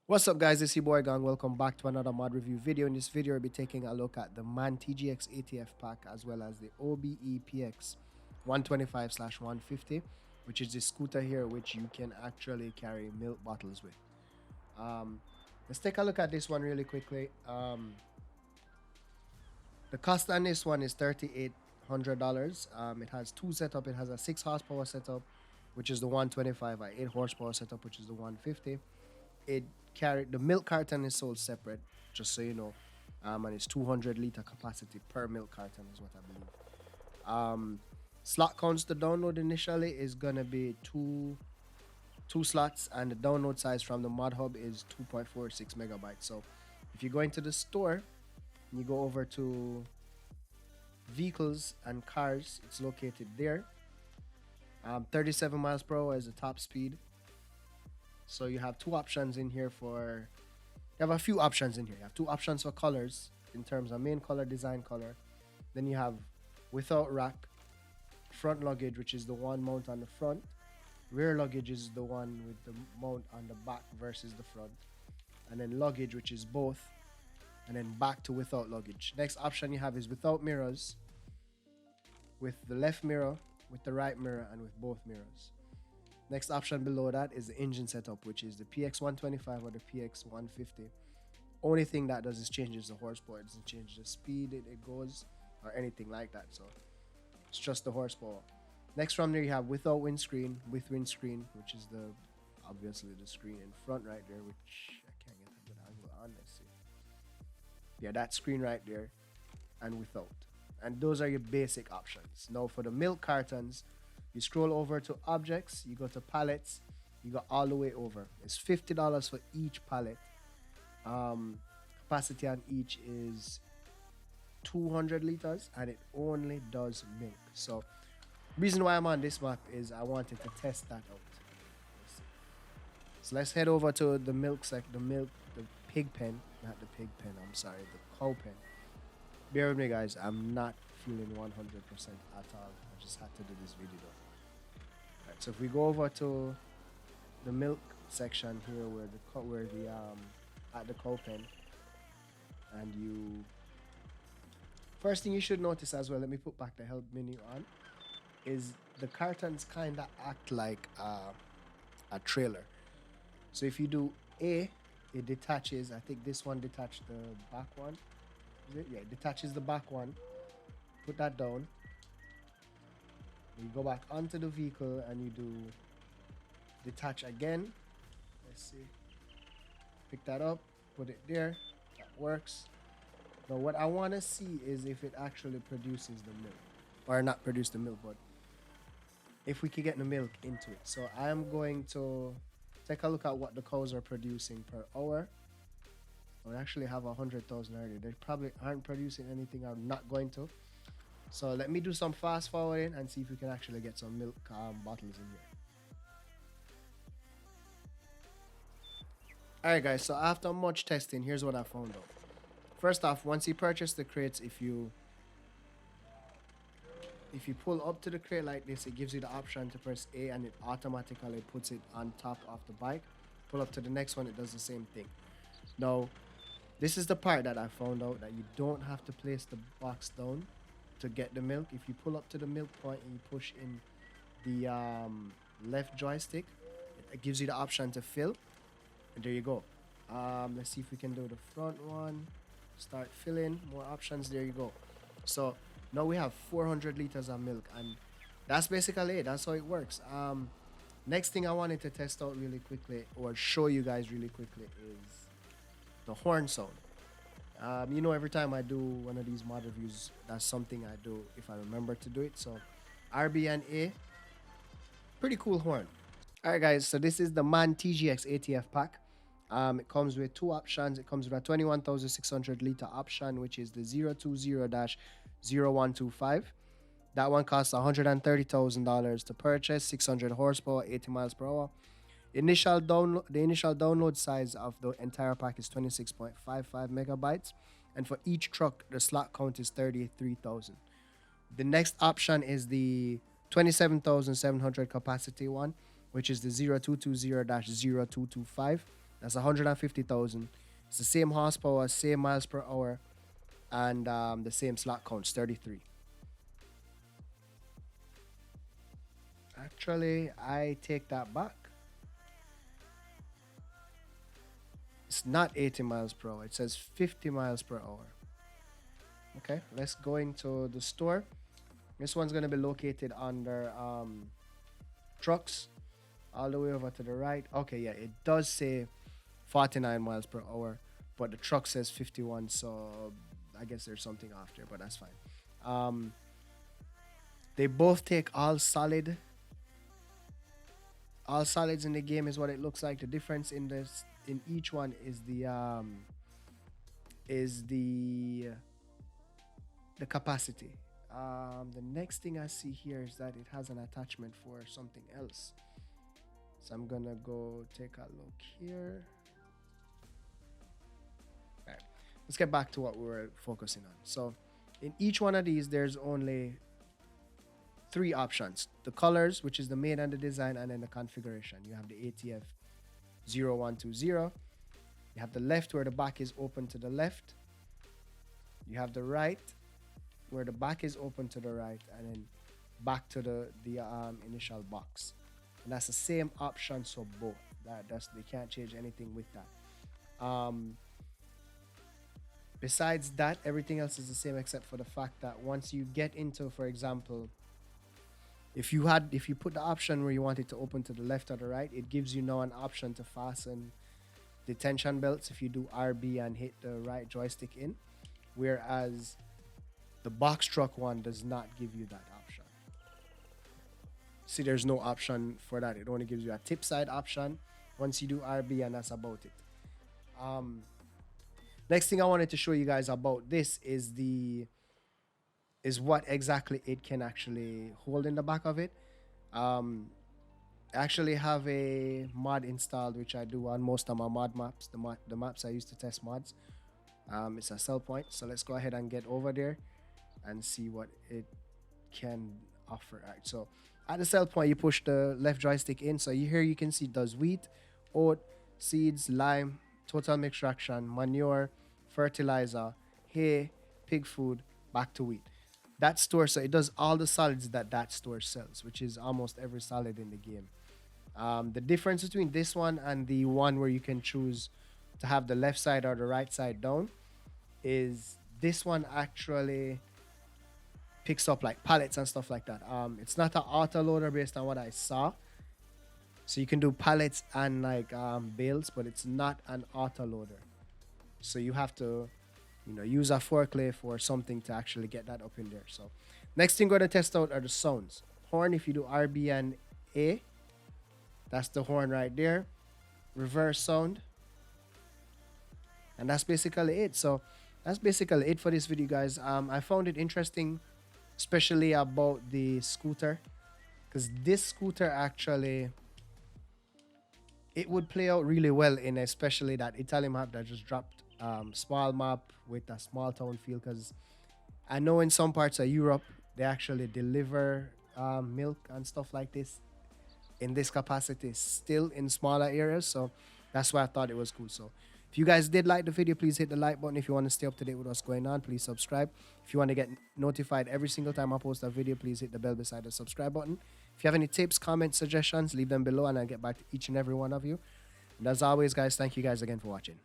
What's up guys, it's your boy Gang. Welcome back to another mod review video. In this video, I'll be taking a look at the MAN TGX ATF pack as well as the OBE PX 125/150, which is this scooter here which you can actually carry milk bottles with. Um, let's take a look at this one really quickly. The cost on this one is $3,800. It has two setup. It has a 6 horsepower setup, which is the 125, a 8 horsepower setup, which is the 150. It carried the milk carton is sold separate, just so you know, and it's 200 liter capacity per milk carton is what I believe. Slot counts to download initially is gonna be two slots, and the download size from the mod hub is 2.46 megabytes. So if you go into the store and you go over to vehicles and cars, it's located there. 37 miles per hour is the top speed. So you have two options in here for, you have a few options in here. You have two options for colors in terms of main color, design color. Then you have without rack, front luggage, which is the one mount on the front. Rear luggage is the one with the mount on the back versus the front. And then luggage, which is both. And then back to without luggage. Next option you have is without mirrors, with the left mirror, with the right mirror, and with both mirrors. Next option below that is the engine setup, which is the PX 125 or the PX 150. Only thing that does is changes the horsepower. It doesn't change the speed it goes or anything like that. So it's just the horsepower. Next from there you have without windscreen, with windscreen, which is the obviously the screen in front right there, which I can't get a good angle on. Let's see. Yeah, that screen right there, and without. And those are your basic options. Now for the milk cartons, you scroll over to objects, you go to pallets, you go all the way over. It's $50 for each pallet. Capacity on each is 200 liters, and it only does milk. So reason why I'm on this map is I wanted to test that out. So let's head over to the the pig pen, not the pig pen, I'm sorry, the cow pen. Bear with me guys, I'm not feeling 100% at all. I just had to do this video though. Right, so if we go over to the milk section here where the at the cow pen, and you, first thing you should notice as well, let me put back the help menu on, is the cartons kind of act like a trailer. So if you do A, it detaches. I think this one detached the back one. Is it? Yeah, it detaches the back one. Put that down. You go back onto the vehicle and you do detach again. Let's see. Pick that up, put it there. That works. Now what I want to see is if it actually produces the milk. Or not produce the milk, but if we can get the milk into it. So I am going to take a look at what the cows are producing per hour. I actually have 100,000 already. They probably aren't producing anything. I'm not going to. So let me do some fast forwarding and see if we can actually get some milk bottles in here. Alright guys, so after much testing, here's what I found out. First off, once you purchase the crates, if you pull up to the crate like this, it gives you the option to press A and it automatically puts it on top of the bike. Pull up to the next one, it does the same thing. Now, this is the part that I found out, that you don't have to place the box down to get the milk. If you pull up to the milk point and you push in the left joystick, it gives you the option to fill. And there you go. Let's see if we can do the front one. Start filling. More options. There you go. So now we have 400 liters of milk, and that's basically it. That's how it works. Next thing I wanted to test out really quickly, or show you guys really quickly, is the horn sound. You know, every time I do one of these mod reviews, that's something I do if I remember to do it. So RB and A, pretty cool horn. Alright guys, so this is the MAN TGX ATF pack. It comes with two options. It comes with a 21,600 liter option, which is the 020-0125. That one costs $130,000 to purchase, 600 horsepower, 80 miles per hour. The initial download size of the entire pack is 26.55 megabytes, and for each truck the slot count is 33,000. The next option is the 27,700 capacity one, which is the 0220-0225. That's 150,000. It's the same horsepower, same miles per hour, and the same slot counts, 33. Actually, I take that back. It's not 80 miles per hour. It says 50 miles per hour. Okay, let's go into the store. This one's going to be located under trucks, all the way over to the right. Okay, yeah, it does say 49 miles per hour, but the truck says 51, so I guess there's something off there, but that's fine. They both take all solids in the game is what it looks like. The difference in each one is the capacity. The next thing I see here is that it has an attachment for something else. So I'm gonna go take a look here. All right, let's get back to what we were focusing on. So in each one of these, there's only 3 options: the colors, which is the made and the design, and then the configuration. You have the ATF 0120. You have the left, where the back is open to the left. You have the right, where the back is open to the right, and then back to the initial box. And that's the same option, so both. They can't change anything with that. Besides that, everything else is the same, except for the fact that once you get into, for example, if you put the option where you want it to open to the left or the right, it gives you now an option to fasten the tension belts if you do RB and hit the right joystick in, whereas the box truck one does not give you that option. See, there's no option for that. It only gives you a tip side option once you do RB, and that's about it. Next thing I wanted to show you guys about this is what exactly it can actually hold in the back of it. I actually have a mod installed, which I do on most of my mod maps, the maps I use to test mods. It's a sell point, so let's go ahead and get over there and see what it can offer. All right, so at the sell point, you push the left joystick in. So here you can see it does wheat, oat, seeds, lime, total mix fraction, manure, fertilizer, hay, pig food, back to wheat. That store, so it does all the solids that store sells, which is almost every solid in the game. The difference between this one and the one where you can choose to have the left side or the right side down is this one actually picks up like pallets and stuff like that. It's not an auto loader based on what I saw, so you can do pallets and like bales, but it's not an auto loader, so you have to use a forklift or something to actually get that up in there. So next thing we're going to test out are the sounds. Horn, if you do RB and A, that's the horn right there. Reverse sound, and that's basically it. So that's basically it for this video, guys. I found it interesting, especially about the scooter, because this scooter actually, it would play out really well in especially that Italian map that just dropped. Small map with a small town feel, because I know in some parts of Europe they actually deliver milk and stuff like this in this capacity still in smaller areas, so that's why I thought it was cool. So if you guys did like the video, please hit the like button. If you want to stay up to date with what's going on, please subscribe. If you want to get notified every single time I post a video, please hit the bell beside the subscribe button. If you have any tips, comments, suggestions, leave them below and I'll get back to each and every one of you. And as always, guys, thank you guys again for watching.